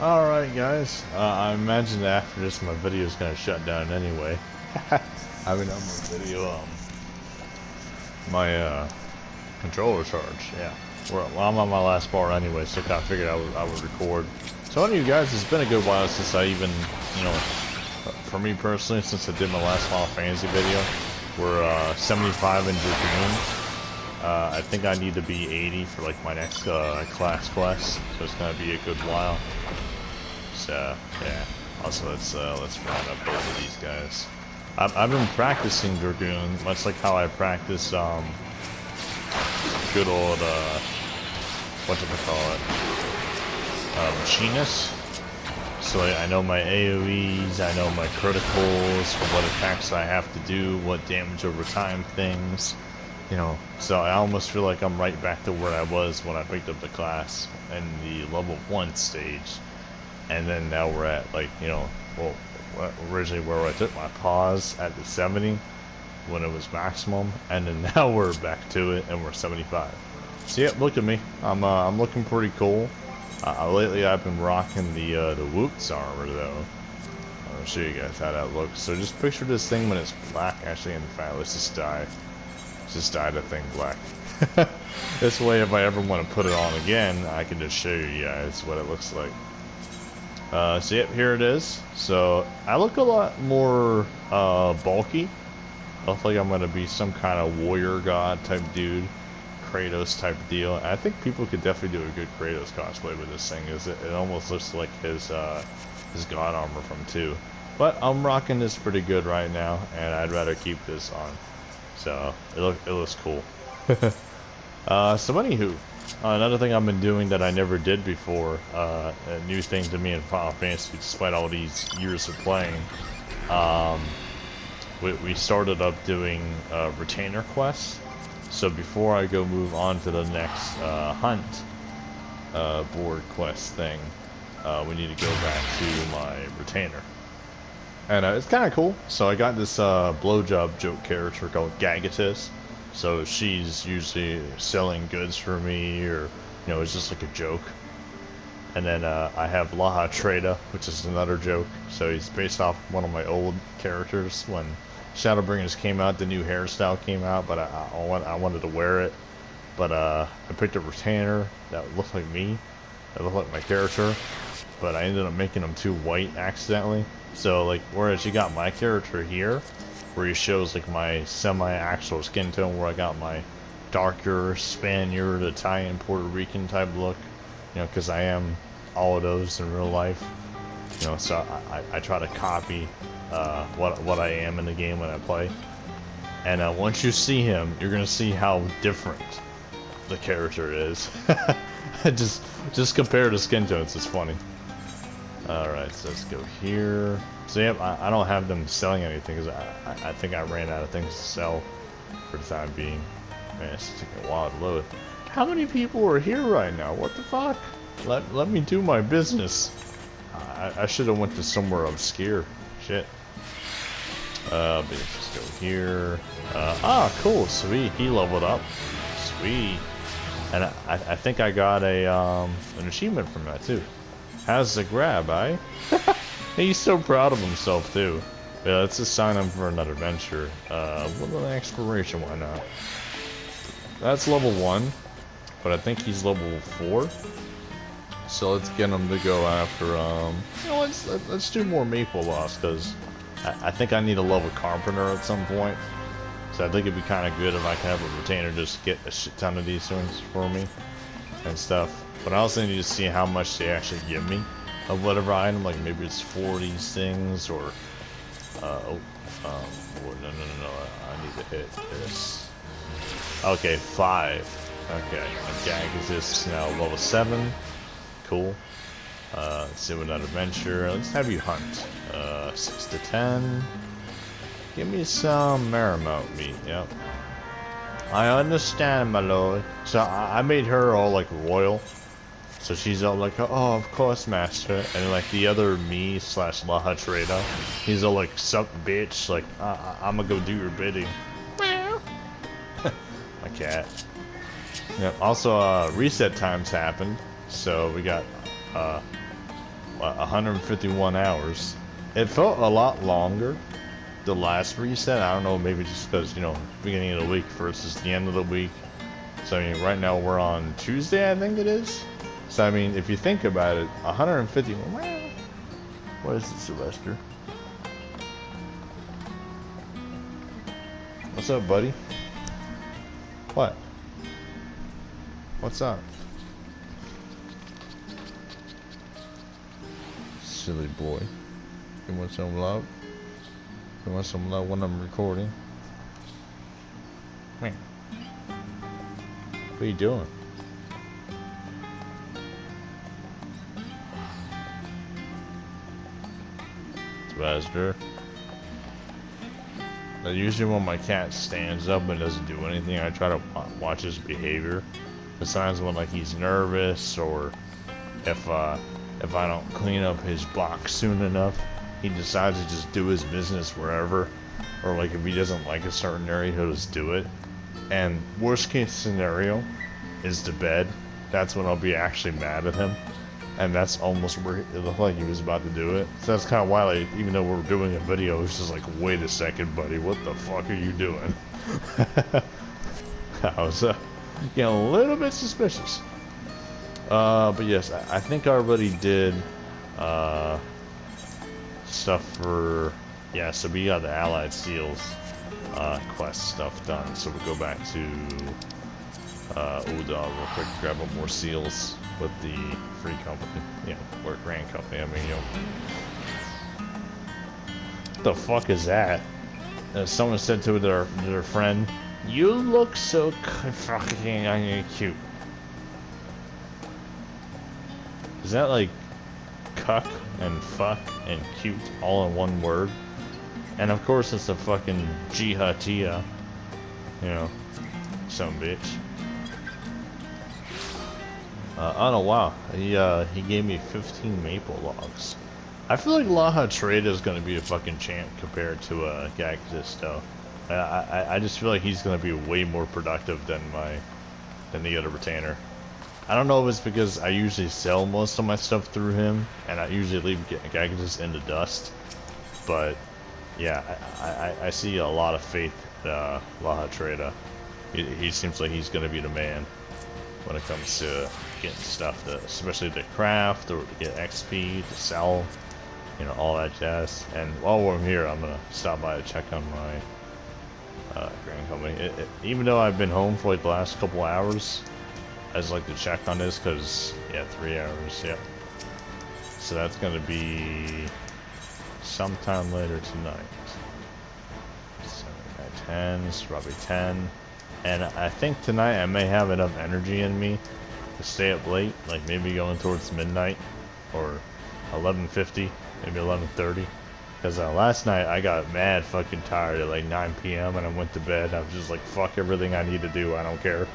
Alright guys, I imagine that after this my video is gonna shut down anyway. I mean, I'm on video, my controller charge, yeah. Well, I'm on my last bar anyway, so I figured I would record. So anyway guys, it's been a good while since I even, you know, for me personally, since I did my last Final Fantasy video, we're 75 in Dragoon. I think I need to be 80 for like my next class quest, so it's gonna be a good while. So yeah. Also, let's round up both of these guys. I've been practicing Dragoon, much like how I practice good old what do they call it? Machinist. So I know my AoEs, I know my criticals, what attacks I have to do, what damage over time things. You know, so I almost feel like I'm right back to where I was when I picked up the class in the level 1 stage. And then now we're at, like, you know, well, originally where I took my pause at the 70 when it was maximum, and then now we're back to it and we're 75. So yeah, look at me. I'm looking pretty cool. Lately I've been rocking the Woot's armor though. I'll show you guys how that looks. So just picture this thing when it's black. Actually, in fact, let's just dye the thing black. This way, if I ever want to put it on again, I can just show you guys what it looks like. So yep, here it is. So I look a lot more bulky. I look like I'm gonna be some kind of warrior god type dude, Kratos type deal. I think people could definitely do a good Kratos cosplay with this thing. It almost looks like his god armor from 2. But I'm rocking this pretty good right now, and I'd rather keep this on. So it looks cool. So anywho, another thing I've been doing that I never did before, a new thing to me in Final Fantasy, despite all these years of playing, we started up doing retainer quests. So before I go move on to the next hunt board quest thing, we need to go back to my retainer. And it's kind of cool. So I got this blowjob joke character called Gagatus. So she's usually selling goods for me, or, you know, it's just like a joke. And then I have Laha Treda, which is another joke. So he's based off one of my old characters. When Shadowbringers came out, the new hairstyle came out, but I wanted to wear it. But I picked a retainer that looked like me, that looked like my character, but I ended up making him too white accidentally. So, like, whereas you got my character here, where he shows, like, my semi-actual skin tone, where I got my darker Spaniard, Italian, Puerto Rican type look, you know, because I am all of those in real life, you know, so I try to copy what I am in the game when I play. And once you see him, you're going to see how different the character is. just compare the skin tones, it's funny. Alright, so let's go here. So yep, I don't have them selling anything because I think I ran out of things to sell for the time being. Man, it's taking a while to load. How many people are here right now? What the fuck? Let me do my business. I should have went to somewhere obscure. Shit. But let's go here. Cool, sweet. He leveled up. Sweet. And I think I got an achievement from that too. How's the grab, eh? He's so proud of himself too. Yeah, let's just sign him for another adventure. With an exploration, why not? That's level 1, but I think he's level 4. So let's get him to go after. You know, let's do more Maple Lost, because I think I need a level carpenter at some point. So I think it'd be kind of good if I can have a retainer just get a shit ton of these things for me and stuff. But I also need to see how much they actually give me of whatever item. Like maybe it's 4 of these things, or no, I need to hit this. Okay, 5. Okay, my gag is this now level 7. Cool. Let's see what that adventure. Let's have you hunt. 6 to 10. Give me some Maramount meat. Yep. I understand, my lord. So I made her all like royal. So she's all like, oh, of course, master. And like the other me / Laha Treda, he's all like, suck bitch. Like, I'm gonna go do your bidding. My cat. Yeah. Also, reset times happened. So we got 151 hours. It felt a lot longer the last reset. I don't know, maybe just because, you know, beginning of the week versus the end of the week. So, I mean, right now we're on Tuesday, I think it is. So, I mean, if you think about it, 151, well, what is it, Sylvester? What's up, buddy? What? What's up? Silly boy. You want some love? You want some love when I'm recording? Man. What are you doing? Sylvester. Usually when my cat stands up and doesn't do anything, I try to watch his behavior. Besides when, like, he's nervous, or if I don't clean up his box soon enough, he decides to just do his business wherever. Or, like, if he doesn't like a certain area, he'll just do it. And worst case scenario is the bed. That's when I'll be actually mad at him. And that's almost where it looked like he was about to do it. So that's kind of why, like, even though we're doing a video, it's just like, wait a second, buddy, what the fuck are you doing? I was getting a little bit suspicious. But yes, I think I already did stuff for, yeah, so we got the Allied Seals quest stuff done. So we'll go back to Uda real quick, grab up more seals with the free company, you know, or grand company. I mean, you know, what the fuck is that? Someone said to their friend, "You look so fucking cute." Is that like cuck and fuck and cute all in one word? And of course it's a fucking jihatia, you know, some bitch. Oh wow, he gave me 15 maple logs. I feel like Laha Trade is gonna be a fucking champ compared to Gagzis though. I just feel like he's gonna be way more productive than the other retainer. I don't know if it's because I usually sell most of my stuff through him, and I usually leave Gagzis in the dust. But yeah, I see a lot of faith in Laha Trade. He seems like he's gonna be the man when it comes to getting stuff, especially to craft or to get XP, to sell, you know, all that jazz. And while we're here, I'm gonna stop by to check on my grand company. Even though I've been home for like the last couple hours, I just like to check on this because, yeah, 3 hours, yeah. So that's gonna be sometime later tonight. So at 10, it's probably 10. And I think tonight I may have enough energy in me to stay up late, like maybe going towards midnight or 11:50, maybe 11:30. Because last night I got mad fucking tired at like 9 p.m. and I went to bed. I was just like, fuck everything I need to do, I don't care.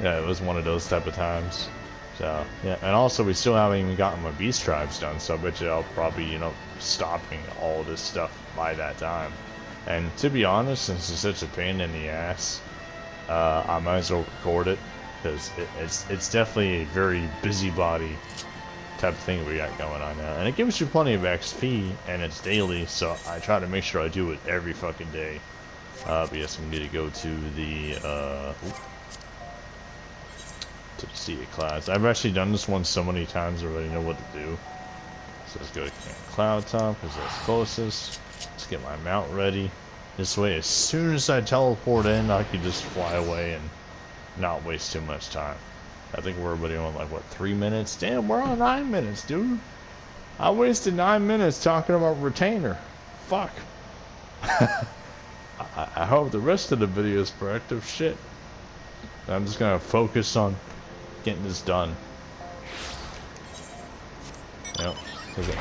Yeah, it was one of those type of times. So, yeah, and also we still haven't even gotten my beast tribes done, so I bet you I'll probably, you know, stopping all this stuff by that time. And to be honest, since it's such a pain in the ass, I might as well record it, because it's definitely a very busybody type of thing we got going on now. And it gives you plenty of XP, and it's daily, so I try to make sure I do it every fucking day. But yes, we need to go to the Sea of Clouds. I've actually done this one so many times I already know what to do. So let's go to Cloud Top, because that's closest. Let's get my mount ready. This way, as soon as I teleport in, I can just fly away and not waste too much time. I think we're already on, like, what, 3 minutes? Damn, we're on 9 minutes, dude. I wasted 9 minutes talking about retainer. Fuck. I hope the rest of the video is productive. Shit. I'm just gonna focus on getting this done. Yep.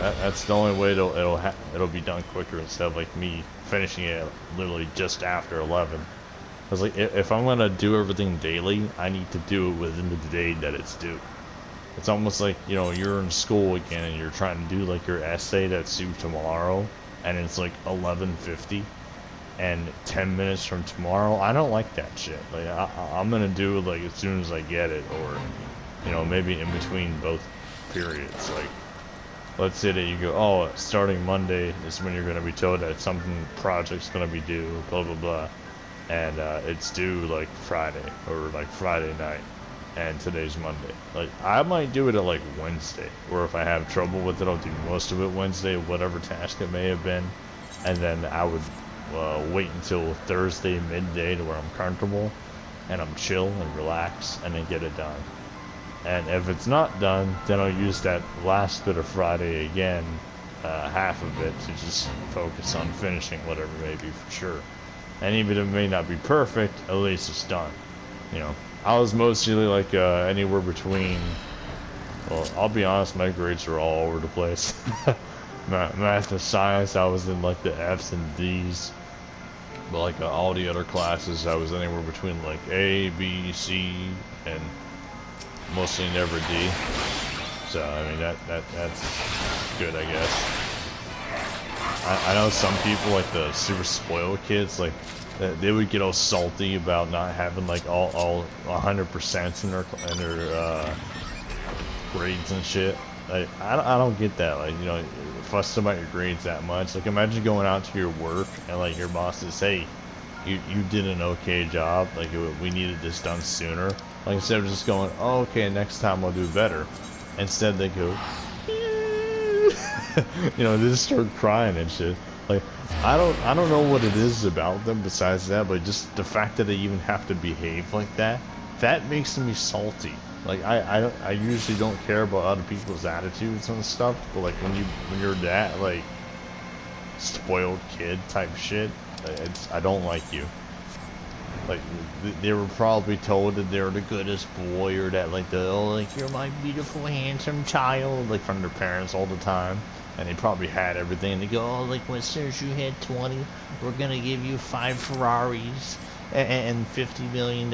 That's the only way it'll be done quicker, instead of like me finishing it literally just after 11. Cause like if I'm gonna do everything daily, I need to do it within the day that it's due. It's almost like, you know, you're in school again and you're trying to do like your essay that's due tomorrow, and it's like 11:50 and 10 minutes from tomorrow. I don't like that shit. Like I'm gonna do it like as soon as I get it, or, you know, maybe in between both periods. Like, let's say that you go, oh, starting Monday is when you're going to be told that something project's going to be due, blah blah blah, and it's due like Friday or like Friday night, and today's Monday. Like, I might do it at like Wednesday, or if I have trouble with it, I'll do most of it Wednesday, whatever task it may have been, and then I would wait until Thursday midday to where I'm comfortable and I'm chill and relax, and then get it done. And if it's not done, then I'll use that last bit of Friday again, half of it, to just focus on finishing whatever it may be for sure. And even if it may not be perfect, at least it's done. You know, I was mostly like anywhere between, well, I'll be honest, my grades are all over the place. Math and science, I was in like the F's and D's. But like all the other classes, I was anywhere between like A, B, C, and mostly never D. So I mean that's good, I guess. I know some people, like the super spoiled kids, like they would get all salty about not having like all 100% in their grades and shit. Like, I don't get that. Like, you know, fuss about your grades that much. Like, imagine going out to your work and like your boss says, hey, you did an okay job. Like, we needed this done sooner. Like, instead of just going, oh, okay, next time I'll do better. Instead they go, you know, they just start crying and shit. Like, I don't know what it is about them besides that, but just the fact that they even have to behave like that makes me salty. Like, I usually don't care about other people's attitudes and stuff, but like when you're that like spoiled kid type shit, I don't like you. Like, they were probably told that they're the goodest boy, or that like like, you're my beautiful handsome child, like from their parents all the time, and they probably had everything. They go, oh, like, well, as soon as you hit 20, we're gonna give you 5 Ferraris and $50 million.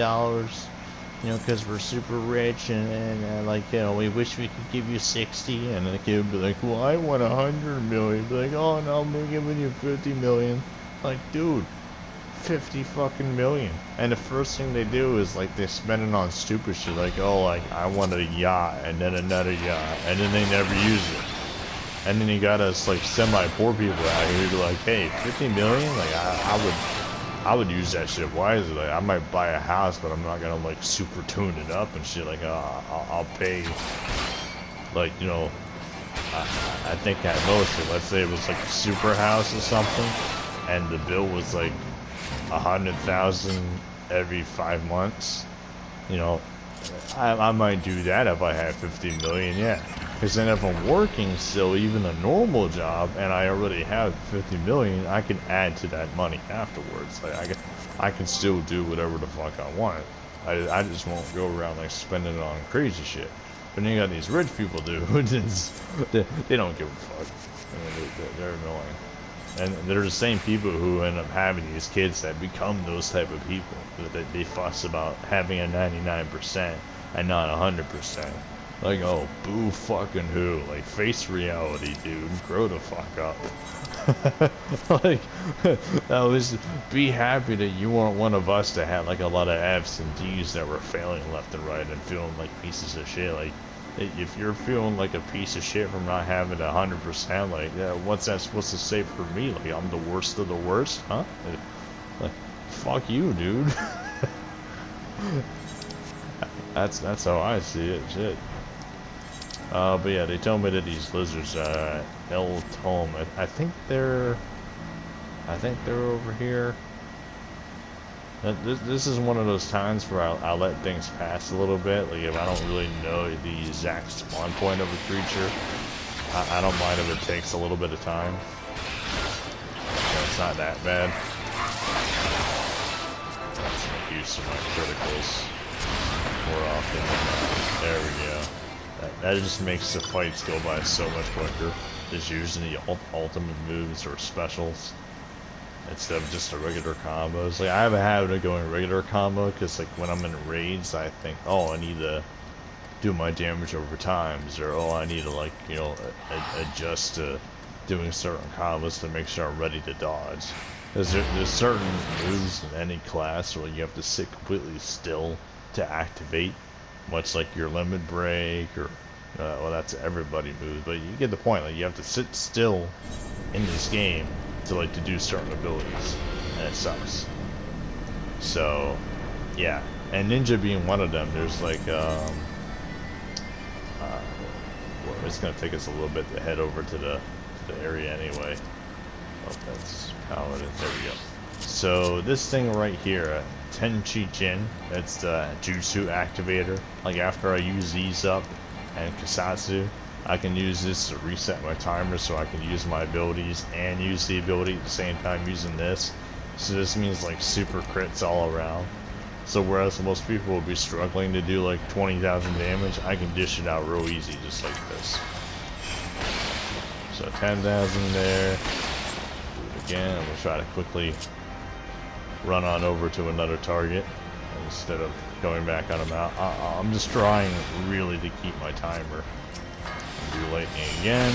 You know, because we're super rich, and like, you know, we wish we could give you 60, and the kid would be like, well, I want 100 million. Be like, oh no, I'm giving you 50 million. Like, dude, 50 fucking million. And the first thing they do is like they spend it on stupid shit, like, oh, like, I want a yacht, and then another yacht, and then they never use it. And then you got us like semi-poor people out here who be like, hey, 50 million? Like, I would use that shit wisely. Like, I might buy a house, but I'm not gonna like super tune it up and shit. Like, I'll pay, like, you know, I think at most, let's say it was like a super house or something, and the bill was like 100,000 every 5 months. You know, I might do that if I had 50 million, yeah. Because then if I'm working still, even a normal job, and I already have 50 million, I can add to that money afterwards. Like, I can still do whatever the fuck I want. I just won't go around like spending it on crazy shit. But then you got these rich people, dude, who just, they don't give a fuck. I mean, they're annoying. And they're the same people who end up having these kids that become those type of people. They fuss about having a 99% and not 100%. Like, oh, boo fucking who? Like, face reality, dude. Grow the fuck up. Like, I was be happy that you weren't one of us that had like a lot of F's and D's that were failing left and right and feeling like pieces of shit. Like, if you're feeling like a piece of shit from not having 100%, like, what's that supposed to say for me? Like, I'm the worst of the worst, huh? Like, fuck you, dude. That's how I see it. Shit. But yeah, they told me that these lizards, El Tom, I think they're over here. This is one of those times where I'll let things pass a little bit. Like, if I don't really know the exact spawn point of a creature, I don't mind if it takes a little bit of time. It's not that bad. Let's make use of my criticals more often. There we go. That just makes the fights go by so much quicker. Just using the ultimate moves or specials instead of just the regular combos. Like, I have a habit of going regular combo because, like, when I'm in raids, I think, oh, I need to do my damage over times, or oh, I need to, like, you know, adjust to doing certain combos to make sure I'm ready to dodge. There's certain moves in any class where you have to sit completely still to activate, much like your limit break, or, Well, that's everybody moves, but you get the point. Like, you have to sit still in this game to do certain abilities, and it sucks. So, yeah, and ninja being one of them. There's like, well, it's gonna take us a little bit to head over to the area anyway. Oh, that's paladin. There we go. So this thing right here, Tenchi Jin, that's the jutsu activator. Like, after I use these up and Kasatsu, I can use this to reset my timer so I can use my abilities and use the ability at the same time using this. So this means like super crits all around. So whereas most people will be struggling to do like 20,000 damage, I can dish it out real easy just like this. So 10,000 there. Do it again. I'm going to try to quickly run on over to another target instead of going back on a mount. I'm just trying really to keep my timer. Do lightning again,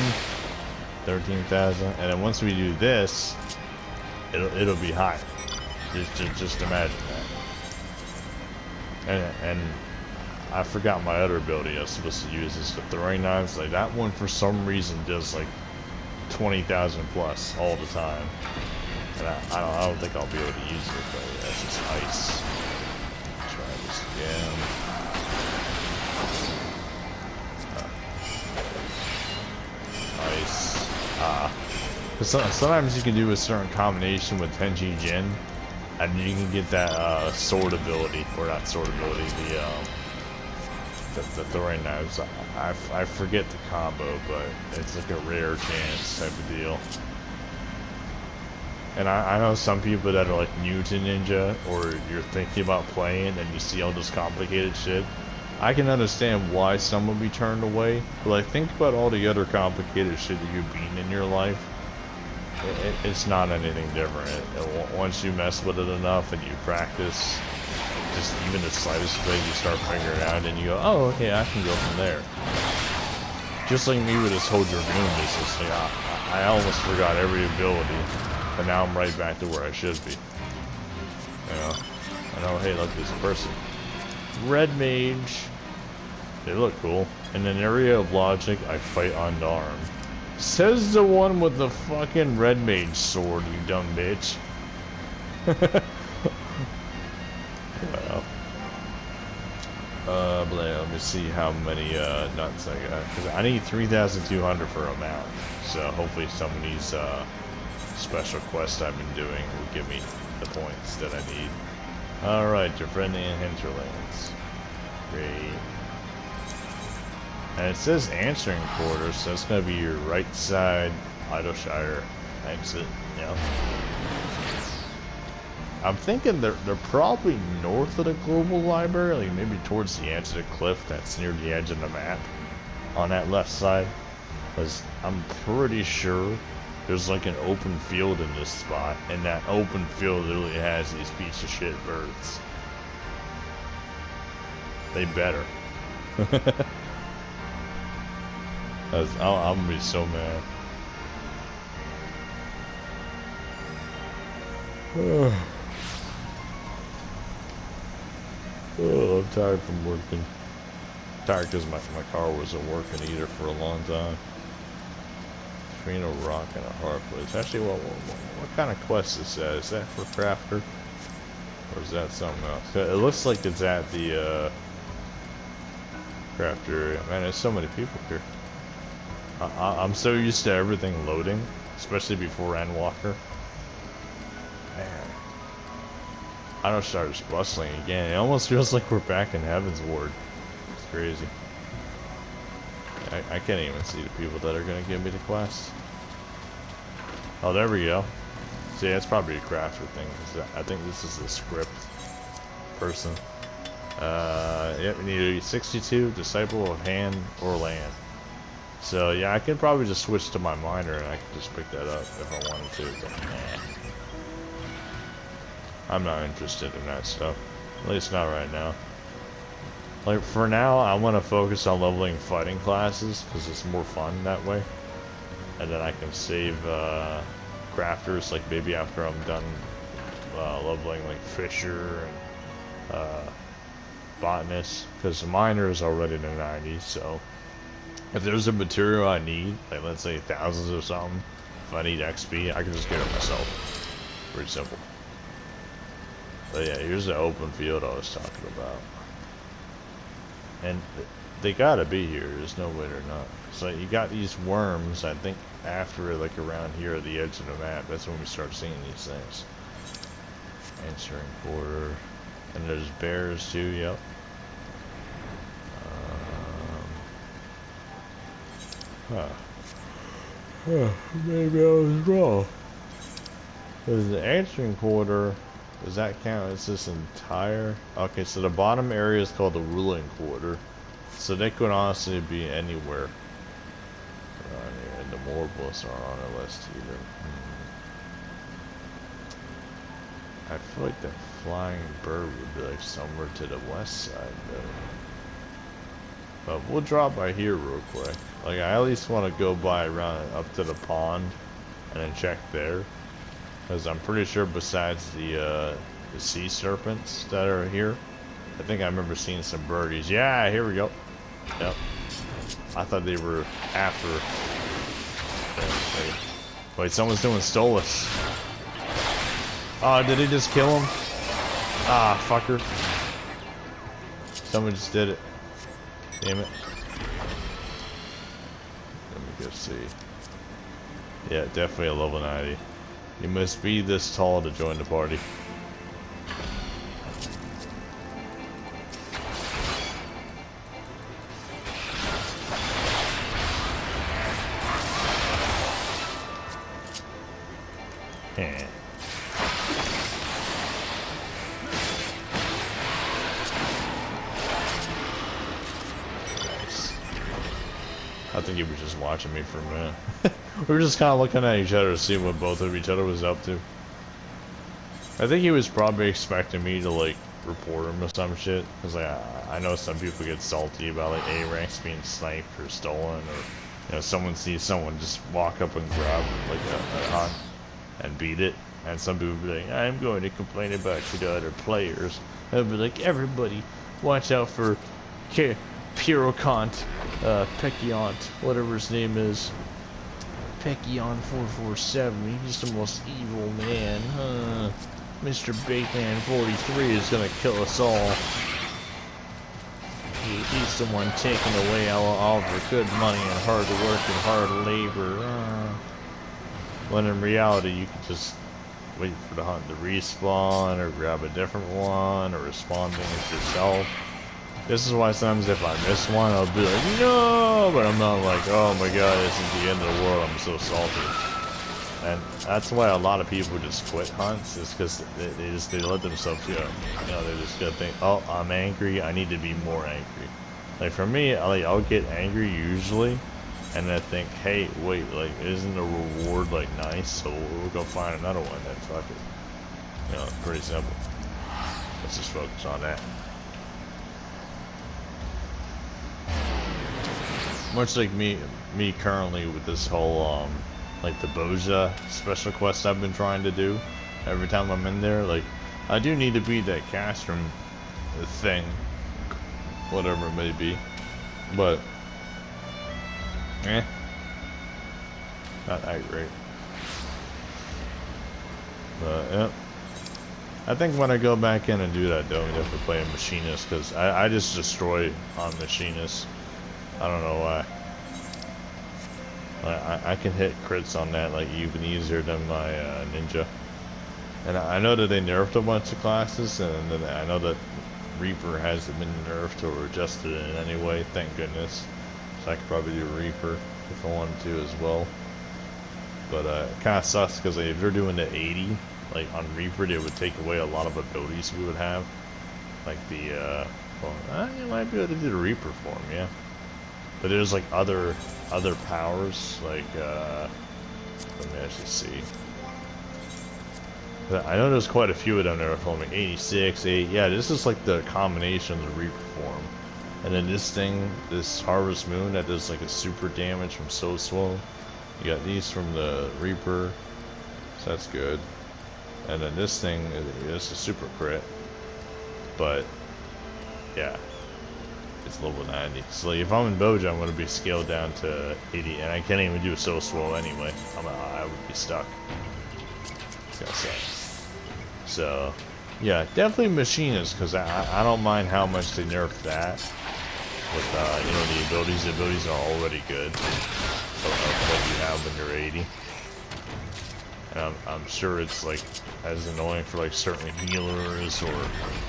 13,000, and then once we do this, it'll be high. Just imagine that. And I forgot my other ability I was supposed to use is the throwing knives. Like, that one for some reason does like 20,000 plus all the time. And I don't think I'll be able to use it, but yeah, it's just ice. Try this again. Ice. Because sometimes you can do a certain combination with Tenchi Jin, and you can get that sword ability, or not sword ability, the throwing knives. I forget the combo, but it's like a rare chance type of deal. And I know some people that are like new to Ninja, or you're thinking about playing and you see all this complicated shit. I can understand why some would be turned away, but like, think about all the other complicated shit that you've beaten in your life. It's not anything different. Once you mess with it enough and you practice, just even the slightest bit, you start figuring it out and you go, oh, okay, I can go from there. Just like me with this whole Dragoon business thing, I almost forgot every ability. But now I'm right back to where I should be. You know? I know, hey, look, there's a person. Red Mage. They look cool. In an area of logic, I fight unarmed. Says the one with the fucking Red Mage sword, you dumb bitch. Well. Let me see how many nuts I got. Cause I need 3,200 for a mount. So hopefully some of these special quests I've been doing will give me the points that I need. Alright, your friendly in hinterlands. Great. And it says answering quarters, so it's gonna be your right side Idleshire exit. Yeah. I'm thinking they're probably north of the global library, like maybe towards the edge of the cliff that's near the edge of the map on that left side. Because I'm pretty sure there's like an open field in this spot, and that open field literally has these piece of shit birds. They better. I'm gonna be so mad. Oh, I'm tired from working. Tired because my car wasn't working either for a long time. Between a rock and a hard place. Actually, what kind of quest is that? Is that for crafter? Or is that something else? It looks like it's at the crafter area. Man, there's so many people here. I'm so used to everything loading, especially before Endwalker. Man. I don't start just bustling again. It almost feels like we're back in Heaven's Ward. It's crazy. I can't even see the people that are going to give me the quest. Oh, there we go. See, that's probably a crafter thing. I think this is a script person. Yep, we need a 62, Disciple of Hand or Land. So, yeah, I could probably just switch to my miner and I could just pick that up if I wanted to. But, nah. I'm not interested in that stuff. At least not right now. Like, for now, I want to focus on leveling fighting classes, because it's more fun that way. And then I can save crafters, like maybe after I'm done leveling like Fisher and Botanist, because the Miner is already in the 90s, so If there's a material I need, like let's say thousands or something, if I need XP, I can just get it myself. Pretty simple. But yeah, here's the open field I was talking about. And they gotta be here, there's no way they're not. So you got these worms, I think after like around here at the edge of the map, that's when we start seeing these things. Answering quarter. And there's bears too, yep. Maybe I was wrong. There's the answering quarter. Does that count as this entire? Okay, so the bottom area is called the ruling quarter. So they could honestly be anywhere. And the Morbles aren't on the list either. I feel like the flying bird would be like somewhere to the west side though. But we'll drop by here real quick. Like I at least want to go by around up to the pond and then check there. Because I'm pretty sure besides the sea serpents that are here, I think I remember seeing some birdies. Yeah, here we go. Yep. I thought they were after. Wait, someone's doing Stolas. Oh, did he just kill him? Ah, fucker. Someone just did it. Damn it. Let me go see. Yeah, definitely a level 90. You must be this tall to join the party. Nice. I think he was just watching me for a minute. We were just kind of looking at each other to see what both of each other was up to. I think he was probably expecting me to like report him or some shit. Cause like I know some people get salty about like A ranks being sniped or stolen, or someone sees someone just walk up and grab like a hunt and beat it. And some people be like, I'm going to complain about you to other players. I'll be like, everybody, watch out for Pyrocont, Pekiont, whatever his name is. Pekion 447, he's the most evil man, huh? Mr. Bateman 43 is gonna kill us all. He's the one taking away all of our good money and hard work and hard labor. When in reality, you can just wait for the hunt to respawn, or grab a different one, or respawn things yourself. This is why sometimes if I miss one, I'll be like, no, but I'm not like, oh my god, this is the end of the world, I'm so salty. And that's why a lot of people just quit hunts, is because they let themselves go. They're just gonna think, oh, I'm angry, I need to be more angry. Like for me, I'll get angry usually, and then I think, hey, wait, like, isn't the reward like nice? So we'll go find another one, then fuck it. It's pretty simple. Let's just focus on that. Much like me currently with this whole, like the Boja special quest I've been trying to do. Every time I'm in there, like, I do need to beat that castrum thing. Whatever it may be. But, not that great. But, yeah. I think when I go back in and do that, though, I'm definitely play a machinist, because I just destroy on machinist. I don't know why. I can hit crits on that like even easier than my ninja. And I know that they nerfed a bunch of classes, and then I know that Reaper hasn't been nerfed or adjusted in any way, thank goodness. So I could probably do Reaper if I wanted to as well. But it kind of sucks because like, if you're doing the 80, like on Reaper, they would take away a lot of abilities we would have. Like the, you might be able to do the Reaper form, yeah. But there's like other powers, like let me actually see. But I know there's quite a few of them that are filming 86, 8. Yeah, this is like the combination of the Reaper form. And then this thing, this Harvest Moon that does like a super damage from So Slow. You got these from the Reaper, so that's good. And then this thing is a super crit. But yeah. It's level 90. So like, if I'm in Boja, I'm gonna be scaled down to 80, and I can't even do so slow anyway. I would be stuck. It's gonna suck. So, yeah, definitely machinist, because I don't mind how much they nerf that. With you know, the abilities. The abilities are already good. Of what you have when you're 80. And I'm sure it's like as annoying for like certain healers or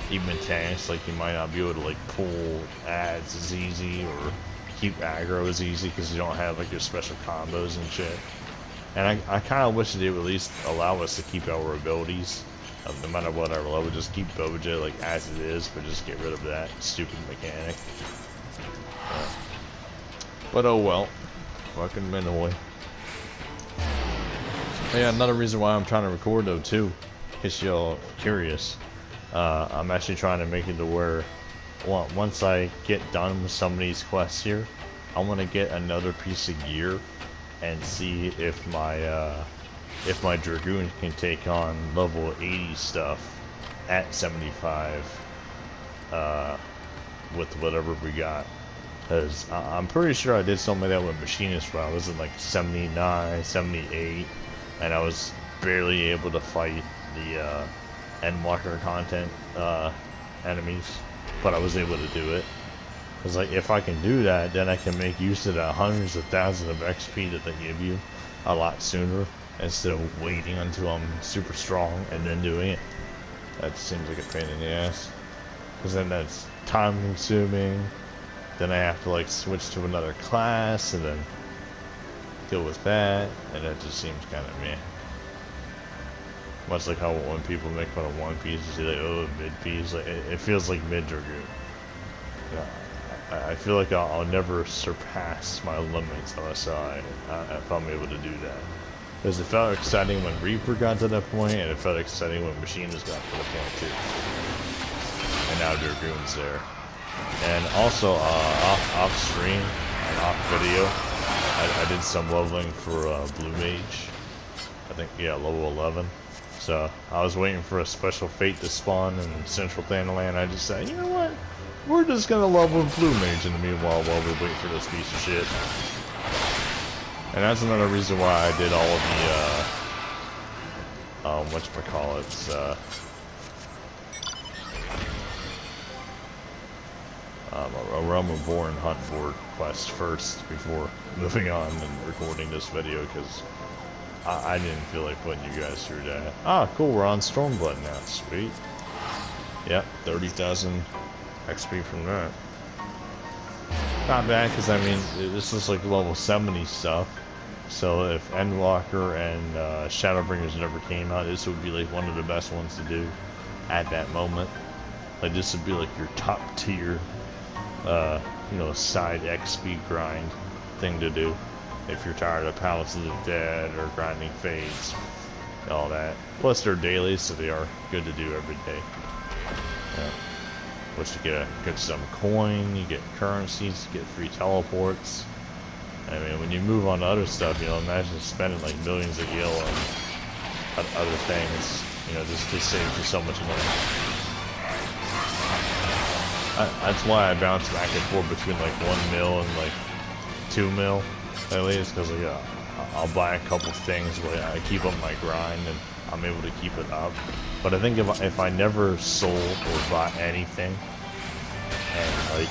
even tanks. Like you might not be able to like pull ads as easy or keep aggro as easy because you don't have like your special combos and shit. And I kind of wish they would at least allow us to keep our abilities, no matter what our level. Just keep Boja like as it is, but just get rid of that stupid mechanic. But oh well, fucking Minoy. Yeah, another reason why I'm trying to record though too, in case y'all curious, I'm actually trying to make it to where, once I get done with some of these quests here, I want to get another piece of gear, and see if my Dragoon can take on level 80 stuff at 75, with whatever we got. Because I'm pretty sure I did something like that with Machinist when I was in like 79, 78. And I was barely able to fight the Endwalker content enemies, but I was able to do it. Because like, if I can do that, then I can make use of the hundreds of thousands of XP that they give you a lot sooner, instead of waiting until I'm super strong and then doing it. That seems like a pain in the ass. Because then that's time consuming. Then I have to like switch to another class and then deal with that, and that just seems kind of meh. Much like how when people make fun of One Piece, you say like, oh, mid-piece, like, it feels like mid-Dragoon. I feel like I'll never surpass my limits unless if I'm able to do that. Because it felt exciting when Reaper got to that point, and it felt exciting when Machinist got to the point too. And now Dragoon's there. And also, off stream and off video, I did some leveling for Blue Mage. I think, yeah, level 11. So I was waiting for a special fate to spawn in Central Thanaland. I just said, you know what? We're just gonna level Blue Mage in the meanwhile while we wait for this piece of shit. And that's another reason why I did all of the whatchamacallits, a Realm Reborn hunt board quest first before moving on and recording this video, because I didn't feel like putting you guys through that. Ah, cool, we're on Stormblood now. Sweet. Yep, 30,000 XP from that. Not bad, because I mean, this is like level 70 stuff. So if Endwalker and Shadowbringers never came out, this would be like one of the best ones to do at that moment. Like, this would be like your top tier, you know, side XP grind thing to do if you're tired of Palace of the Dead or grinding Fates, all that. Plus they're daily, so they are good to do every day. Yeah. Plus you get some coin, you get currencies, you get free teleports. I mean, when you move on to other stuff, you know, imagine spending like millions of gil on other things. You know, just saves you so much money. That's why I bounce back and forth between like 1 mil and like 2 mil at least, because like, I'll buy a couple things where I keep up my grind and I'm able to keep it up. But I think if I never sold or bought anything and like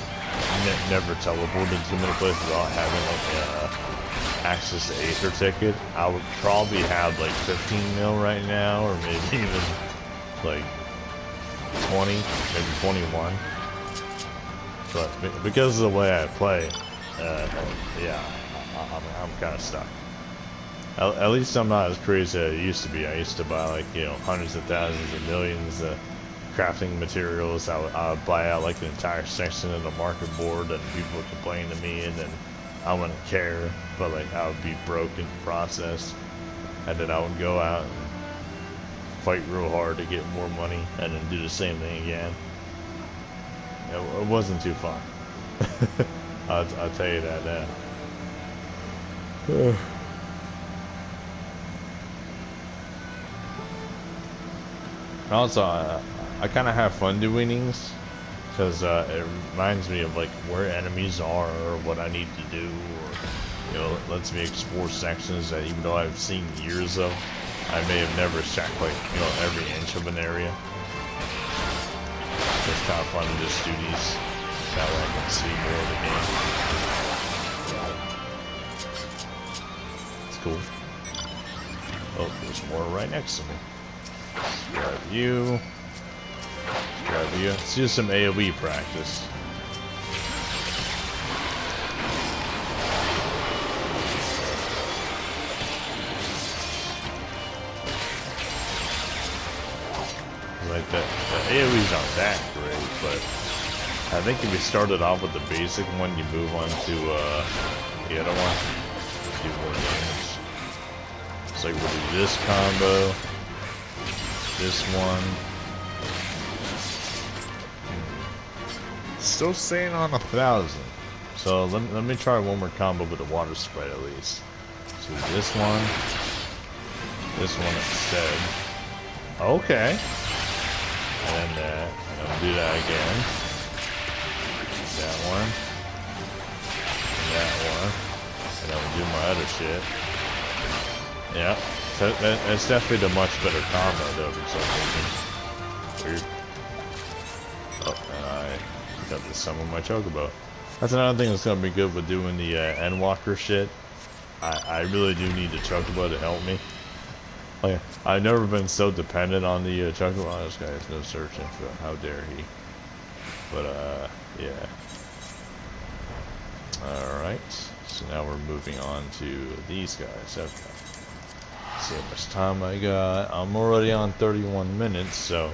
never teleported to many places without having like access to Aether ticket, I would probably have like 15 mil right now, or maybe even like 20, maybe 21. But because of the way I play, yeah, I'm kind of stuck. At least I'm not as crazy as I used to be. I used to buy like, you know, hundreds of thousands of millions of crafting materials. I would buy out like the entire section of the market board, and people would complain to me, and then I wouldn't care. But like, I would be broke in the process, and then I would go out and fight real hard to get more money, and then do the same thing again. It wasn't too fun. I'll tell you that now. Also, I kind of have fun doing these, because it reminds me of like where enemies are or what I need to do, or you know, it lets me explore sections that even though I've seen years of, I may have never checked like, you know, every inch of an area. It's kind of fun to just do these. That way I can see more of the game. It's cool. Oh, there's more right next to me. Let's grab you. Grab you. Let's do some AoE practice. Like the AoE's not that great, but I think if you started off with the basic one, you move on to the other one, do more damage. So like we'll do this combo, this one. Still staying on 1,000. So let me try one more combo with the water sprite at least. So this one instead. Okay. And then that, and I'll do that again. That one. And that one. And then we'll do my other shit. Yeah. So that's definitely the much better combo though for some reason. Weird. Oh, and I got to summon my chocobo. That's another thing that's gonna be good with doing the Endwalker shit. I really do need the chocobo to help me. Like, I've never been so dependent on the chocobo. Oh, this guy has no searching, so how dare he? But yeah. Alright, so now we're moving on to these guys. Okay. Let's see how much time I got. I'm already on 31 minutes, so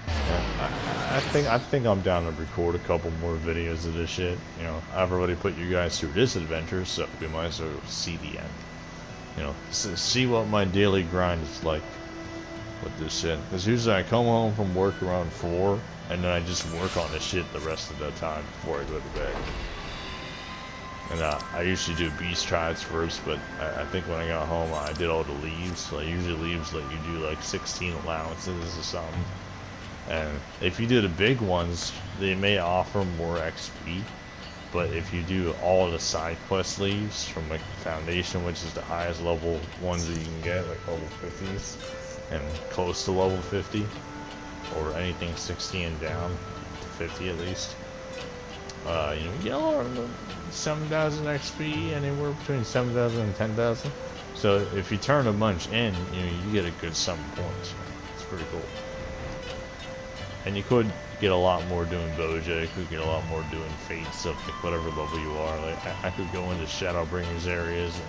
yeah, I think I'm down to record a couple more videos of this shit. You know, I've already put you guys through this adventure, so we might as well see the end. You know, see what my daily grind is like with this shit. Because usually I come home from work around 4, and then I just work on this shit the rest of the time before I go to bed. And I usually do beast trials first, but I think when I got home I did all the leaves. So usually leaves let you do like 16 allowances or something. And if you do the big ones, they may offer more XP. But if you do all the side quest leaves from like the foundation, which is the highest level ones that you can get, like level 50s, and close to level 50, or anything 60 and down to 50 at least, you know, you get a lot of 7,000 XP, anywhere between 7,000 and 10,000. So if you turn a bunch in, you know, you get a good sum of points. It's pretty cool. And you could get a lot more doing Boja, you could get a lot more doing Fates of like whatever level you are. Like I could go into Shadowbringers areas and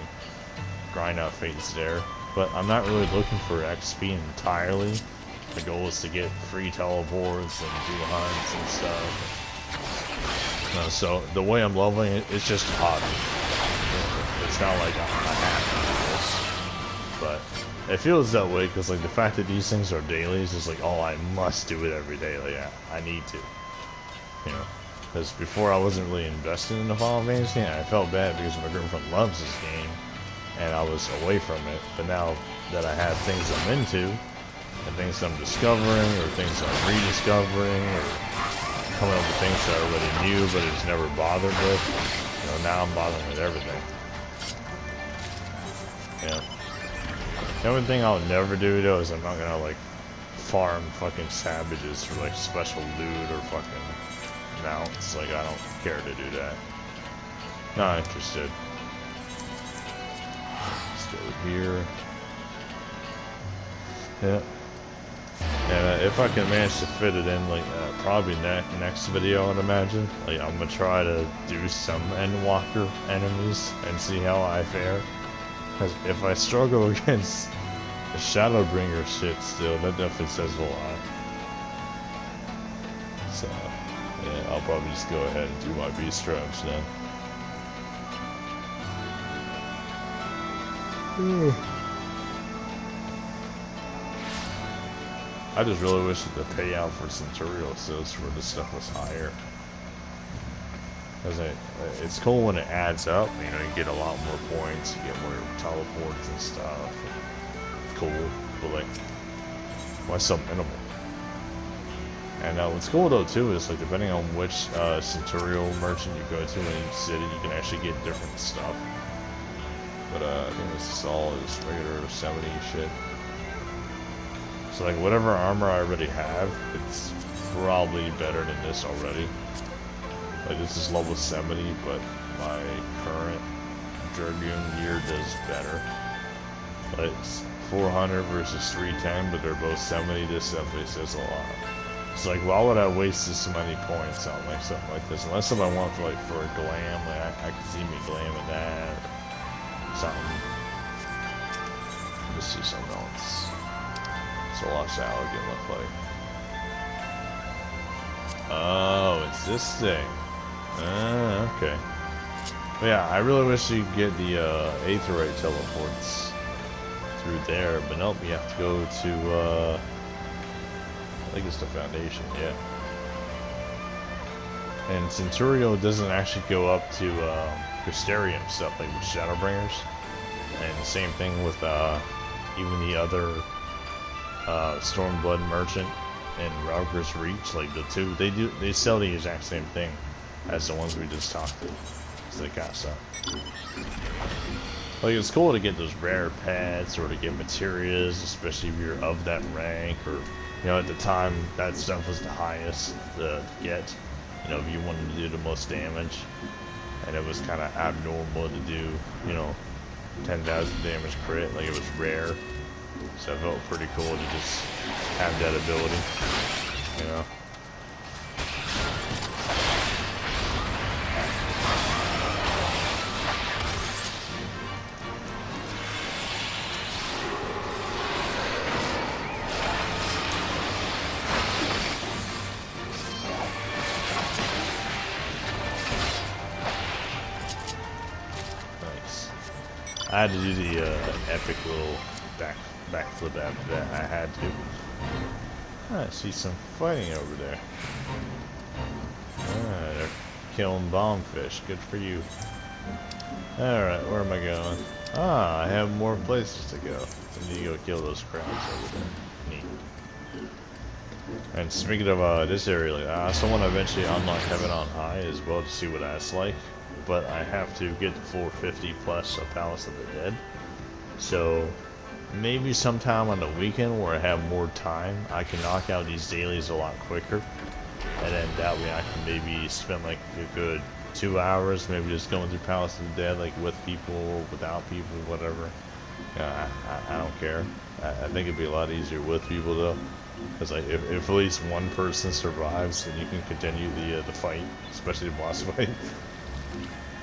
grind out Fates there. But I'm not really looking for XP entirely. The goal is to get free teleports and do hunts and stuff. So the way I'm leveling it, it's just a hobby. It's not like I have to do this. But it feels that way because like the fact that these things are daily is just like, oh, I must do it every day. Like I need to, you know. Because before I wasn't really invested in the Final Fantasy, and I felt bad because my girlfriend loves this game, and I was away from it. But now that I have things I'm into, and things I'm discovering, or things I'm rediscovering, or coming up with things that I already knew but it's never bothered with, you know, now I'm bothering with everything. Yeah. The only thing I'll never do though is I'm not gonna like farm fucking savages for like special loot or fucking mounts. Like I don't care to do that. Not interested. Let's go here. Yeah. And if I can manage to fit it in, like probably next video, I'd imagine. Like I'm gonna try to do some Endwalker enemies and see how I fare. Because if I struggle against the Shadowbringer shit still, that definitely says a lot. So, yeah, I'll probably just go ahead and do my beast strokes then. I just really wish that the payout for Centurial Assist for this stuff was higher. Because it's cool when it adds up, you know, you get a lot more points, you get more teleports and stuff. Cool, but like, why so minimal? And what's cool though too is like depending on which Centurial merchant you go to in each city, you can actually get different stuff. But I think this is all is regular 70 shit. So like whatever armor I already have, it's probably better than this already. Like this is level 70, but my current Dragoon gear does better. But it's 400 versus 310, but they're both 70. This 70 says a lot. It's like, why would I waste this many points on like something like this? Unless if I want for like for a glam, like I can see me glamming that or something. Let's see something else. It's a lot salad can look like. Oh, it's this thing. Okay. But yeah, I really wish you could get the Aetherite teleports through there, but nope, you have to go to I think it's the Foundation, yeah. And Centurio doesn't actually go up to Crystarium stuff like with Shadowbringers. And the same thing with even the other Stormblood Merchant and Rauger's Reach, like the two, they sell the exact same thing as the ones we just talked to. So they got stuff. Like it's cool to get those rare pets or to get materials, especially if you're of that rank, or you know at the time that stuff was the highest to get. You know if you wanted to do the most damage, and it was kind of abnormal to do 10,000 damage crit, like it was rare. So it felt pretty cool to just have that ability, you know. I had to do the epic little backflip after that. I had to. I see some fighting over there. They're killing bombfish. Good for you. Alright, where am I going? I have more places to go. I need to go kill those crabs over there. Neat. And speaking of this area, I also want to eventually unlock Heaven on High as well to see what that's like. But I have to get to 450 plus a Palace of the Dead. So maybe sometime on the weekend where I have more time, I can knock out these dailies a lot quicker. And then that way I can maybe spend like a good 2 hours maybe just going through Palace of the Dead, like with people or without people, whatever. I don't care. I think it'd be a lot easier with people though. Because like, if at least one person survives, then you can continue the fight, especially the boss fight.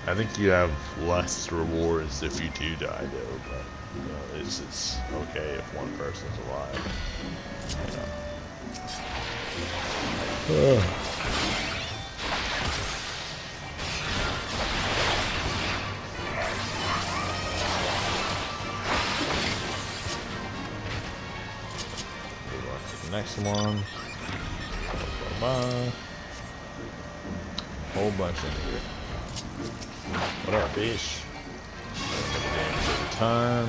I think you have less rewards if you do die though, but it's okay if one person's alive. Good luck to the next one. Bye-bye. Whole bunch in here. What up, fish? Damage every time.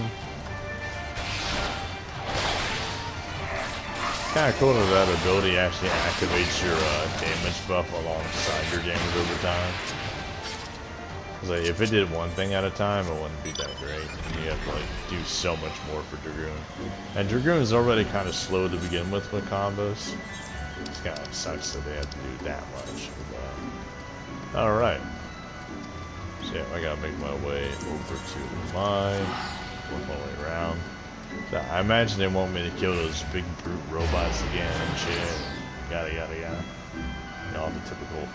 Kind of cool that that ability actually activates your damage buff alongside your damage over time. Cause like, if it did one thing at a time, it wouldn't be that great. You have to like do so much more for Dragoon. And Dragoon is already kind of slow to begin with combos. It kind of sucks that they have to do that much. Alright. So yeah, I gotta make my way over to the mine, work my way around. So I imagine they want me to kill those big brute robots again and shit. Yada yada yada. You know, all the typical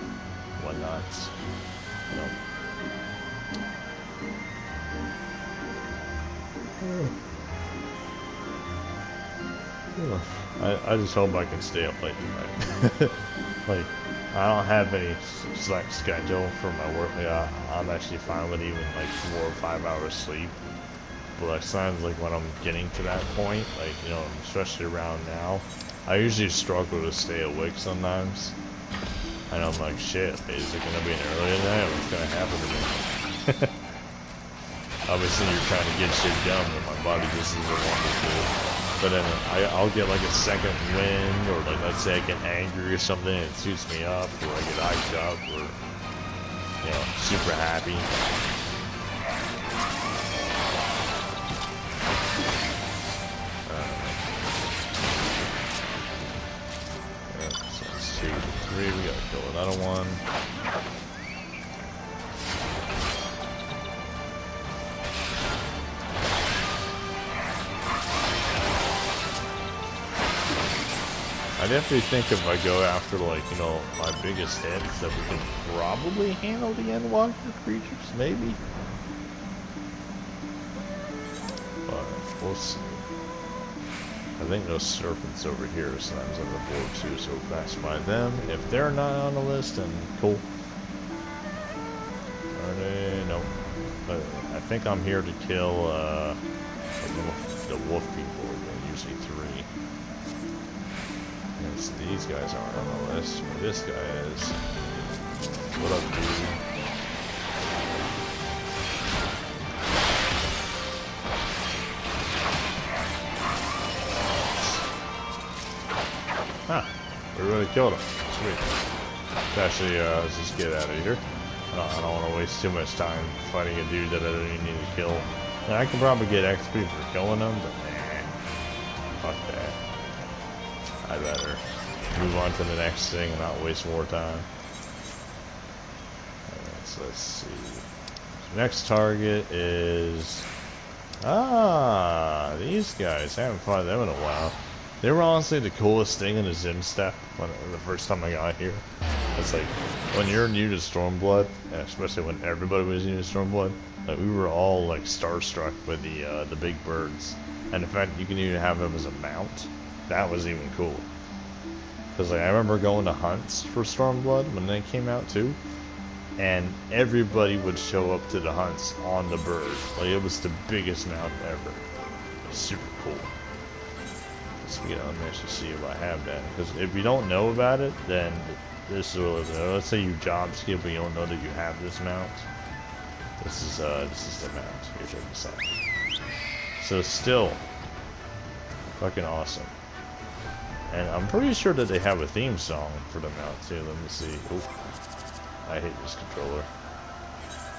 whatnots. I just hope I can stay up late tonight. Like, I don't have any select schedule for my work. Yeah, I'm actually fine with even like 4 or 5 hours sleep. But like, sounds like when I'm getting to that point, like, you know, especially around now, I usually struggle to stay awake sometimes. And I'm like, shit, is it gonna be an early night? What's gonna happen to me? Obviously, you're trying to get shit done, but my body just isn't wanting to do it. but then I'll get like a second wind, or like let's say I get angry or something and it suits me up, or I get hyped up, or you know, super happy. So let's see, 3, we gotta kill another one. I definitely think if I go after, like, you know, my biggest hits, that we can probably handle the endwalker creatures, maybe. But we'll see. I think those serpents over here are sometimes on the board too, so we'll pass by them. If they're not on the list, then cool. Are they? No. But I think I'm here to kill the wolf people. They're usually 3. So these guys aren't on the list. Well, this guy is. What up, dude? Huh. We really killed him. Sweet. Actually, let's just get out of here. I don't want to waste too much time fighting a dude that I don't even need to kill. And I can probably get XP for killing him, but nah. Fuck that. I'd rather move on to the next thing and not waste more time. Alright, so let's see. So next target is... these guys. I haven't fought them in a while. They were honestly the coolest thing in the Zim step the first time I got here. It's like, when you're new to Stormblood, and especially when everybody was new to Stormblood, like, we were all like starstruck with the big birds. And in fact, you can even have them as a mount. That was even cool. Because like, I remember going to hunts for Stormblood when they came out too, and everybody would show up to the hunts on the bird. Like, it was the biggest mount ever. It was super cool. Let's get on there to see if I have that. Because if you don't know about it, then this is what, let's say you job skip but you don't know that you have this mount. This is the mount. Here, check this out. So still fucking awesome. And I'm pretty sure that they have a theme song for the mount too. Let me see. Oop. I hate this controller.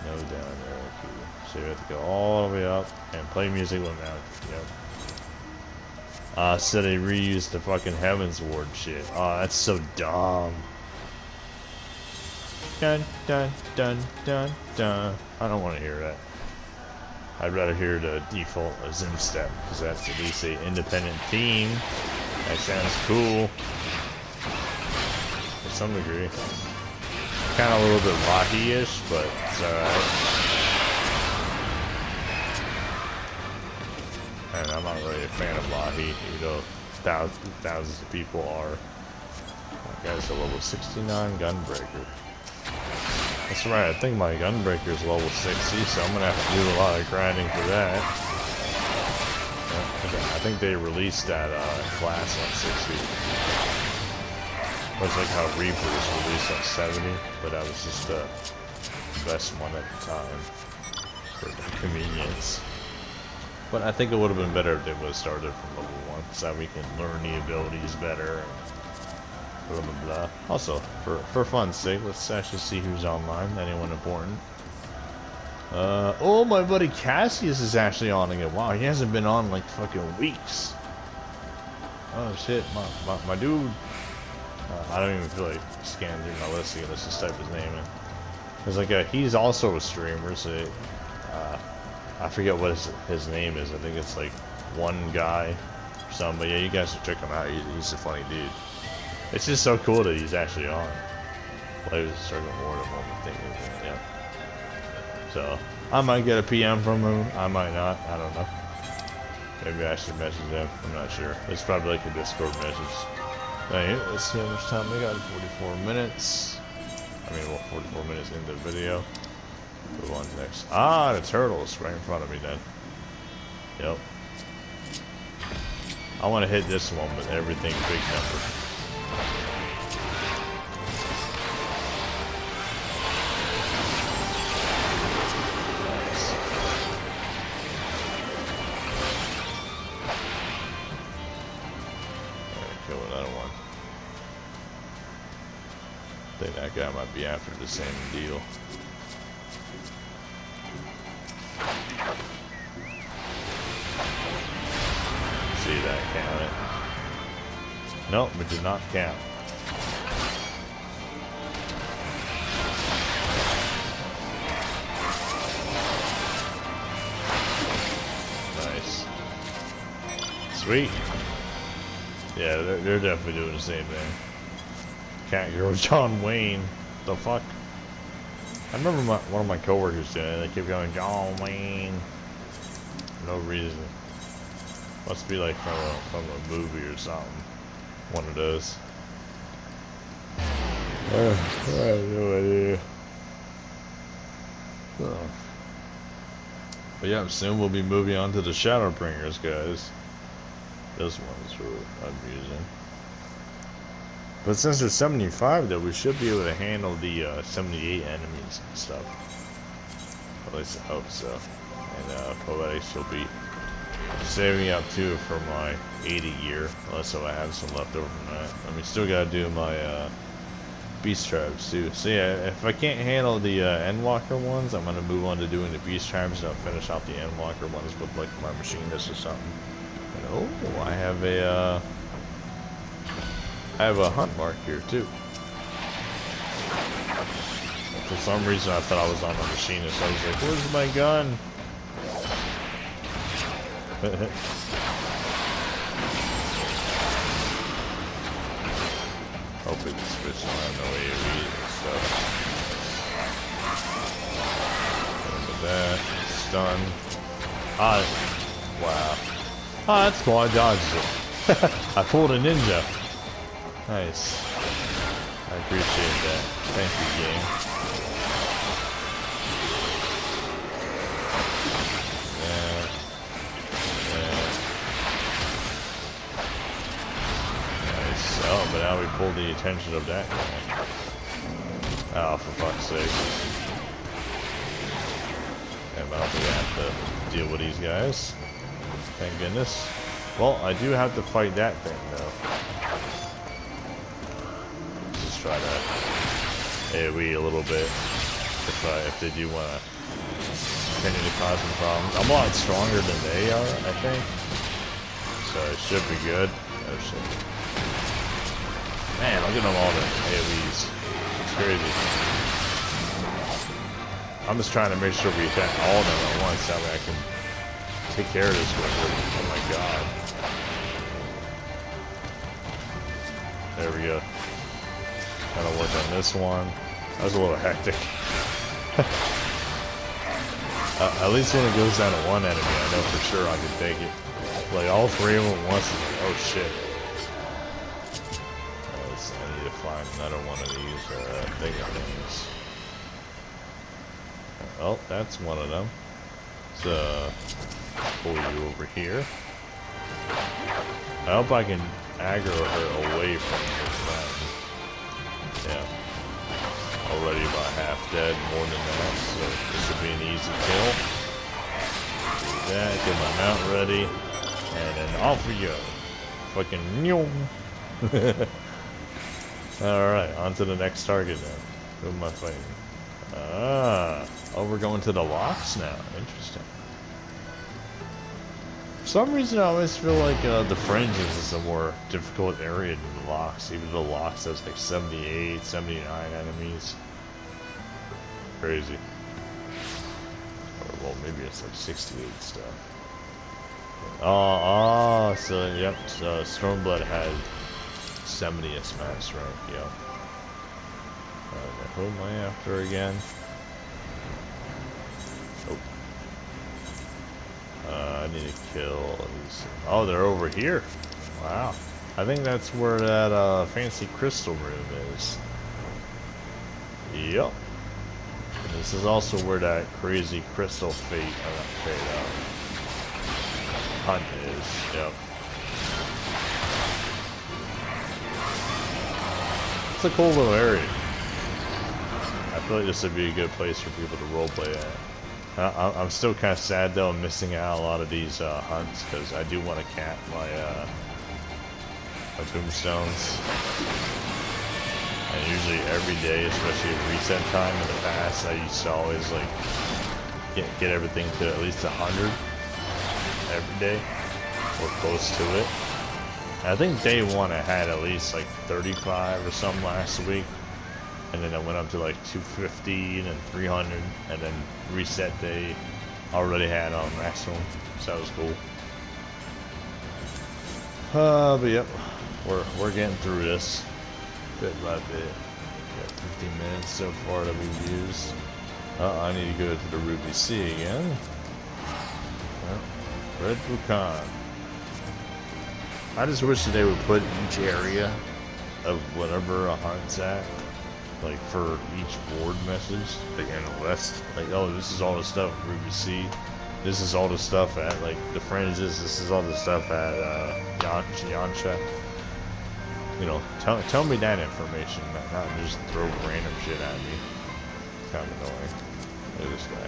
No, down there. Okay. So you have to go all the way up and play music with mount. Yep. So they reused the fucking Heaven's Ward shit. Oh, that's so dumb. Dun dun dun dun dun. I don't want to hear that. I'd rather hear the default Zim step, because that's at least an independent theme. That sounds cool. To some degree. Kind of a little bit Lahi-ish, but it's alright. And I'm not really a fan of Lahi, even though thousands of people are. That guy's a level 69 Gunbreaker. That's right, I think my Gunbreaker is level 60, so I'm going to have to do a lot of grinding for that. I think they released that class on 60. Much like how Reaper was released on 70, but that was just the best one at the time for convenience. But I think it would have been better if they would have started from level 1, so that we can learn the abilities better. Blah blah blah. Also, for fun's sake, let's actually see who's online. Anyone important? Oh, my buddy Cassius is actually on again. Wow, he hasn't been on like fucking weeks. Oh shit, my dude. I don't even feel like scanning through my list again. Let's just type his name in. Cause like he's also a streamer, so I forget what his name is. I think it's like one guy or something. But yeah, you guys should check him out. He's a funny dude. It's just so cool that he's actually on. Plays a circle board of one thing. Yeah. So I might get a PM from him. I might not. I don't know. Maybe I should message him. I'm not sure. It's probably like a Discord message. Anyway, let's see how much time we got. 44 minutes. I mean, well, 44 minutes into the video. Move on to next. Ah, the turtle's right in front of me then. Yep. I want to hit this one, but everything big number. think that guy might be after the same deal. See that count it? Nope, it did not count. Nice. Sweet. Yeah, they're definitely doing the same thing. Cat girl John Wayne. The fuck? I remember one of my coworkers doing it. They kept going John Wayne. For no reason. Must be like from a movie or something. One of those. I have no idea. Oh. But yeah, soon we'll be moving on to the Shadowbringers, guys. This one's really amusing. But since there's 75 though, we should be able to handle the 78 enemies and stuff. At least I hope so. And Poetics will be saving up too for my 80 gear, unless so I have some left over from that. I mean, still gotta do my beast tribes too. So yeah, if I can't handle the Endwalker ones, I'm gonna move on to doing the beast tribes, and I'll finish out the Endwalker ones with like my machinist or something. And oh, I have a hunt mark here too. For some reason I thought I was on a machinist. I was like, where's my gun? Hopefully this fish don't have no AoE and stuff. Look at that. Stun. Ah, wow. Ah, that's cool. I dodged it. I pulled a ninja. Nice. I appreciate that. Thank you, game. Nice. Oh, but now we pulled the attention of that guy. Oh, for fuck's sake. And I don't think I have to deal with these guys. Thank goodness. Well, I do have to fight that thing, though. Just try to AoE a little bit if they do want to continue to cause some problems. I'm a lot stronger than they are, I think. So it should be good. Oh shit. Man, look at them all the AoEs. It's crazy. I'm just trying to make sure we attack all of them at once, that way I can take care of this quickly. Oh my god. There we go. Gotta work on this one. That was a little hectic. At least when it goes down to one enemy, I know for sure I can take it. Like all three of them at once, like, oh shit. I need to find another one of these bigger things. Oh, that's one of them. So, pull you over here. I hope I can aggro her away from her friend. Yeah. Already about half dead, more than that, so this should be an easy kill. Do that, get my mount ready, and then off we go. Fucking nyong. Alright, on to the next target now. Who am I fighting? Oh, we're going to the locks now. Interesting. For some reason, I always feel like the fringes is a more difficult area than the locks. Even the locks, there's like 78, 79 enemies. Crazy. Or, well, maybe it's like 68 stuff. So, yep, so Stormblood had 70th max rank, yep. Who am I after again? Oh. I need to kill these. Oh, they're over here. Wow. I think that's where that fancy crystal room is. Yep. And this is also where that crazy crystal hunt is. Yep. It's a cool little area. I feel like this would be a good place for people to roleplay at. I'm still kind of sad though, I'm missing out a lot of these hunts because I do want to cap my tombstones. And usually every day, especially at reset time in the past, I used to always like get everything to at least 100 every day, or close to it. And I think day one I had at least like 35 or something last week. And then I went up to like 250 and then 300, and then reset day already had on maximum, so that was cool. But yep, we're getting through this bit by bit. Got 15 minutes so far that we've used. I need to go to the Ruby Sea again. Red Vulcan. I just wish that they would put each area of whatever a hunt's at, like for each board message, like in a list. Like, oh, this is all the stuff at Ruby Sea. This is all the stuff at like the Fringes. This is all the stuff at Yansha. You know, tell me that information, not just throw random shit at me. It's kind of annoying. Look at this guy.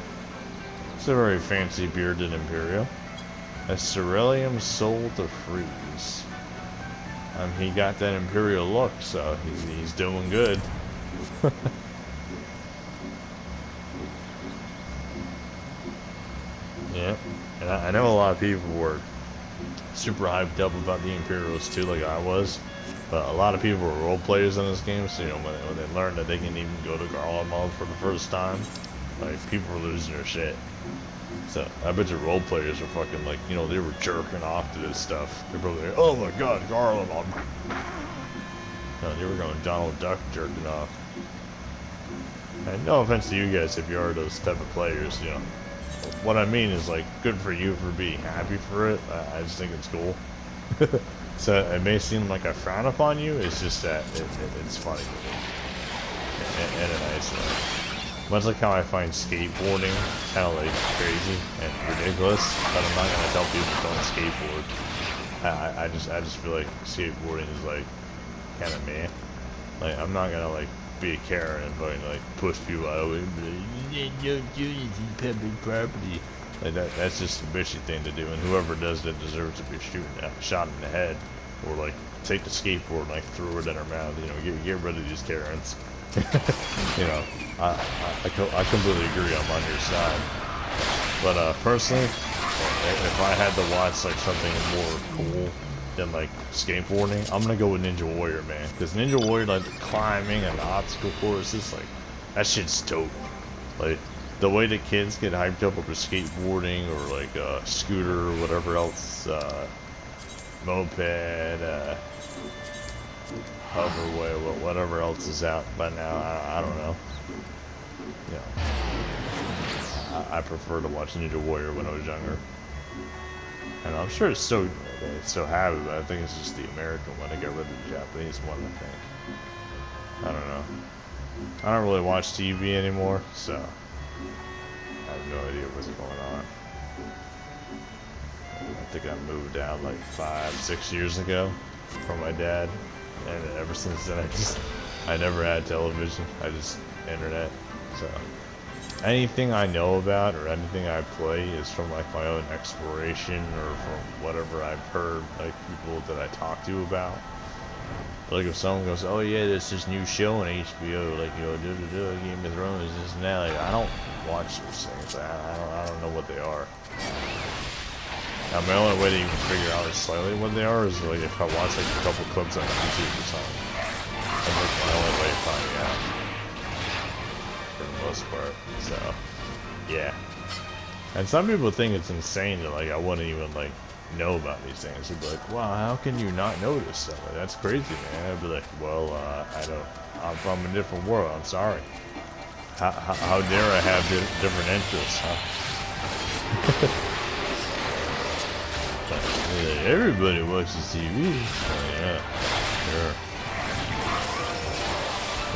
It's a very fancy bearded Imperial. A Ceruleum Soul to Freeze. He got that Imperial look, so he's doing good. Yeah, and I know a lot of people were super hyped up about the Imperials too, like I was. But a lot of people were role players in this game, so you know when they learned that they can even go to Garland mode for the first time, like people were losing their shit. So I bet your role players are fucking like, you know, they were jerking off to this stuff. They're probably like, oh my god, Garland mode. No, they were going Donald Duck jerking off. And no offense to you guys if you are those type of players, you know. What I mean is, like, good for you for being happy for it. I just think it's cool. So it may seem like I frown upon you, it's just that it's funny to me. In a nice way. Much like how I find skateboarding kind of like crazy and ridiculous, but I'm not gonna tell people don't skateboard. I just feel like skateboarding is like kind of meh. Like I'm not gonna like be a Karen and fucking like push people out of it and be like, don't do this in public property. Like that's just a bitchy thing to do, and whoever does that deserves to be shot in the head, or like take the skateboard and like throw it in her mouth. You know, get rid of these Karens. You know, I completely agree. I'm on your side. But personally, if I had to watch like something more cool than like skateboarding, I'm gonna go with Ninja Warrior, man. Because Ninja Warrior, like the climbing and the obstacle courses, like that shit's dope. Like the way the kids get hyped up over skateboarding or like a scooter or whatever else, moped, hoverway, whatever else is out by now. I don't know. Yeah, I prefer to watch Ninja Warrior when I was younger. And I'm sure it's still happy, but I think it's just the American one. They got rid of the Japanese one, I think. I don't know. I don't really watch TV anymore, so I have no idea what's going on. I think I moved out like 5-6 years ago from my dad, and ever since then I never had television. I just internet. So anything I know about or anything I play is from like my own exploration or from whatever I've heard like people that I talk to about. Like if someone goes, oh yeah, there's this new show on HBO, like, you know, Game of Thrones, this and that, like I don't watch those things. I don't know what they are. Now my only way to even figure out slightly what they are is like if I watch like a couple clips on YouTube or something. That's like my only way of finding out. For the most part. So yeah. And some people think it's insane that like I wouldn't even like know about these things. They'd be like, wow, how can you not know this stuff? Like, that's crazy, man. I'd be like, well, I'm from a different world, I'm sorry. How dare I have different interests, huh? Everybody watches TV. Oh, yeah, sure.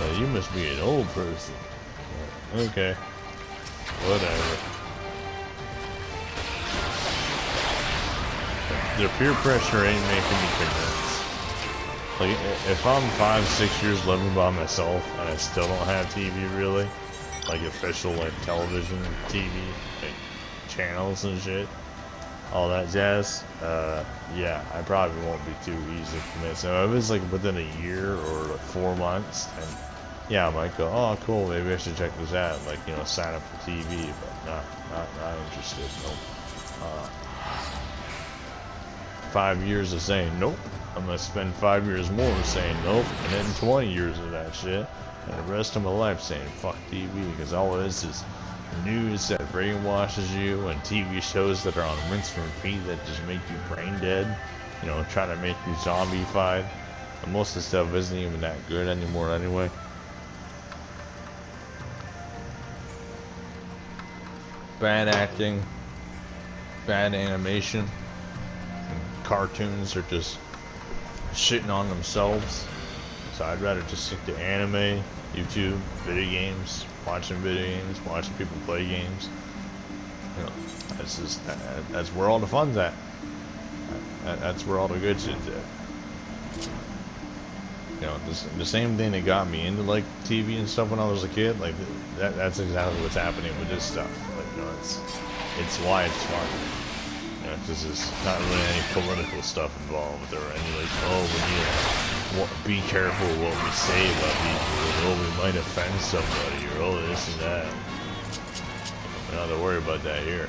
Well, you must be an old person. Okay. Whatever. The peer pressure ain't making me convinced. Like, if I'm 5-6 years living by myself and I still don't have TV really, like official like television, TV, like channels and shit, all that jazz, yeah, I probably won't be too easy to commit. So if it's like within a year or like 4 months, and yeah, I might go, oh, cool, maybe I should check this out, like, you know, sign up for TV, but not interested, nope. 5 years of saying nope, I'm gonna spend 5 years more saying nope, and then 20 years of that shit, and the rest of my life saying fuck TV, because all it is news that brainwashes you, and TV shows that are on rinse and repeat that just make you brain dead, you know, trying to make you zombified, and most of the stuff isn't even that good anymore anyway. Bad acting, bad animation, and cartoons are just shitting on themselves. So I'd rather just stick to anime, YouTube, video games, watching video games, watching people play games. You know, that's where all the fun's at. That's where all the good shit's at. You know, the same thing that got me into like TV and stuff when I was a kid. Like that's exactly what's happening with this stuff. Like, you know, it's why it's fun. You know, because there's not really any political stuff involved or any like, oh, we need to be careful what we say about people, or oh, we might offend somebody, or oh, this and that. We don't have to worry about that here.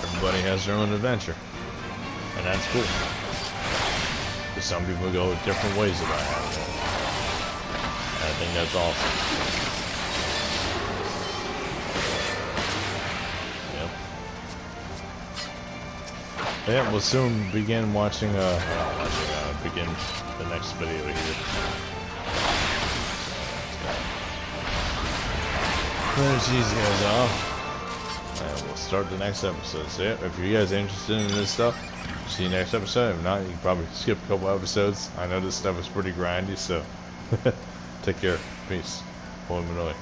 Everybody has their own adventure, and that's cool. Because some people go different ways about having it. I think that's awesome. Yeah, we'll soon begin watching, begin the next video here. Finish these guys off, and we'll start the next episode. So yeah, if you guys are interested in this stuff, see you next episode. If not, you can probably skip a couple episodes. I know this stuff is pretty grindy, so take care. Peace. Holy Manoi.